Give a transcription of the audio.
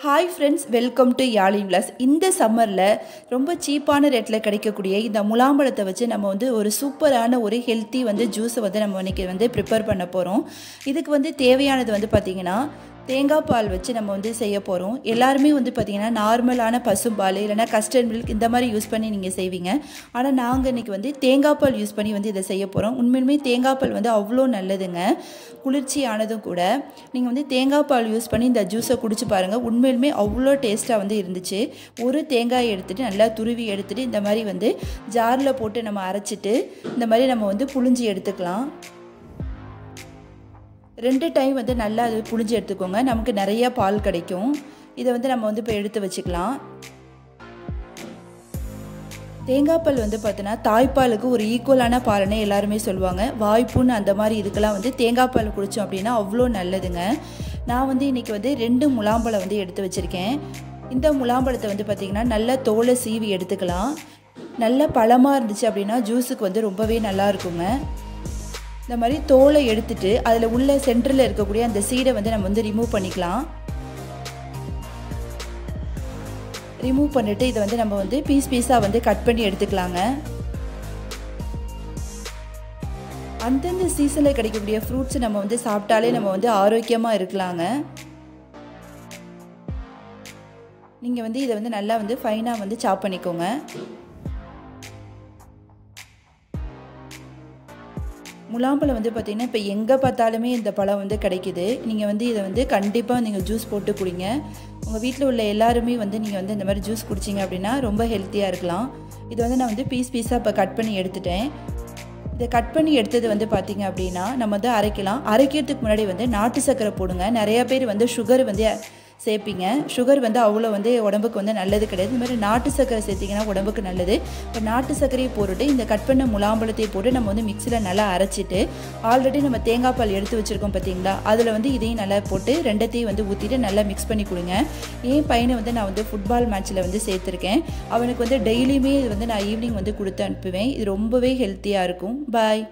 Hi friends, welcome to யாழி விலாஸ். இந்த சம்மரில் ரொம்ப சீப்பான ரேட்டில் கிடைக்கக்கூடிய இந்த முலாம்பழத்தை வச்சு நம்ம ஒரு சூப்பரான ஒரு ஹெல்த்தி ஜூஸை நம்ம இன்றைக்கி ப்ரிப்பேர் பண்ண போகிறோம். இதுக்கு தேவையானது பார்த்திங்கன்னா தேங்காய் பால் வச்சு நம்ம செய்ய போகிறோம். எல்லாருமே பார்த்திங்கன்னா நார்மலான பசும்பால் இல்லைனா கஸ்டர்ட் மில்க் இந்த மாதிரி யூஸ் பண்ணி நீங்கள் செய்வீங்க. ஆனால் நாங்கள் இன்றைக்கி தேங்காய் பால் யூஸ் பண்ணி இதை செய்ய போகிறோம். உண்மையிலுமே தேங்காய் பால் அவ்வளோ நல்லதுங்க, குளிர்ச்சியானதும் கூட. நீங்கள் தேங்காய் பால் யூஸ் பண்ணி இந்த ஜூஸை குடிச்சு பாருங்கள். உண்மையிலுமே அவ்வளோ டேஸ்ட்டாக இருந்துச்சு. ஒரு தேங்காய் எடுத்துகிட்டு நல்லா துருவி எடுத்துகிட்டு இந்த மாதிரி ஜாரில் போட்டு நம்ம அரைச்சிட்டு இந்த மாதிரி நம்ம புழிஞ்சி எடுத்துக்கலாம். 2 டைம் நல்லா அது புழிஞ்சு எடுத்துக்கோங்க. நமக்கு நிறைய பால் கிடைக்கும். இதை நம்ம இப்போ எடுத்து வச்சுக்கலாம். தேங்காய் பால் பார்த்தீங்கன்னா தாய்ப்பாலுக்கு ஒரு ஈக்குவலான பால்னே எல்லாருமே சொல்லுவாங்க. வாய்ப்புன்னு அந்த மாதிரி இதுக்கெல்லாம் தேங்காய் பால் குடித்தோம் அப்படின்னா அவ்வளோ நல்லதுங்க. நான் இன்றைக்கி 2 முலாம்பழம் எடுத்து வச்சுருக்கேன். இந்த முலாம்பழத்தை பார்த்திங்கன்னா நல்லா தோலை சீவி எடுத்துக்கலாம். நல்ல பழமாக இருந்துச்சு அப்படின்னா ஜூஸுக்கு ரொம்பவே நல்லா இருக்குங்க. இந்த மாதிரி தோலை எடுத்துட்டு அதில் உள்ள சென்டரில் இருக்கக்கூடிய அந்த சீடை நம்ம ரிமூவ் பண்ணிக்கலாம். ரிமூவ் பண்ணிவிட்டு இதை நம்ம பீஸாக கட் பண்ணி எடுத்துக்கலாங்க. அந்தந்த சீசனில் கிடைக்கக்கூடிய ஃப்ரூட்ஸ் நம்ம சாப்பிட்டாலே நம்ம ஆரோக்கியமாக இருக்கலாங்க. நீங்கள் இதை நல்லா ஃபைனாக சாப் பண்ணிக்கோங்க. முலாம்பழம் பார்த்திங்கன்னா இப்போ எங்கே பார்த்தாலுமே இந்த பழம் கிடைக்கிது. நீங்கள் இதை கண்டிப்பாக நீங்கள் ஜூஸ் போட்டு குடிங்க. உங்கள் வீட்டில் உள்ள எல்லாருமே நீங்கள் இந்த மாதிரி ஜூஸ் குடிச்சிங்க அப்படின்னா ரொம்ப ஹெல்த்தியாக இருக்கலாம். இது நான் பீஸாக இப்போ கட் பண்ணி எடுத்துட்டேன். இதை கட் பண்ணி எடுத்தது பார்த்திங்க அப்படின்னா நம்ம அரைக்கலாம். அரைக்கிறதுக்கு முன்னாடி நாட்டு சர்க்கரை போடுங்க. நிறையா பேர் சுகர் சேர்ப்பீங்க. சுகர் அவ்வளோ உடம்புக்கு நல்லது கிடையாது. இந்த மாதிரி நாட்டு சர்க்கரை சேர்த்திங்கன்னா உடம்புக்கு நல்லது. இப்போ நாட்டு சர்க்கரையை போட்டுட்டு இந்த கட் பண்ண முலாம்பழத்தையும் போட்டு நம்ம மிக்சியில் நல்லா அரைச்சிட்டு ஆல்ரெடி நம்ம தேங்காய் பால் எடுத்து வச்சுருக்கோம் பார்த்தீங்களா, அதில் இதையும் நல்லா போட்டு ரெண்டத்தையும் ஊற்றிட்டு நல்லா மிக்ஸ் பண்ணி கொடுங்க. என் பையனை நான் ஃபுட்பால் மேட்ச்சில் சேர்த்துருக்கேன். அவனுக்கு டெய்லியுமே நான் ஈவினிங் கொடுத்து அனுப்புவேன். இது ரொம்பவே ஹெல்த்தியாக இருக்கும். பாய்.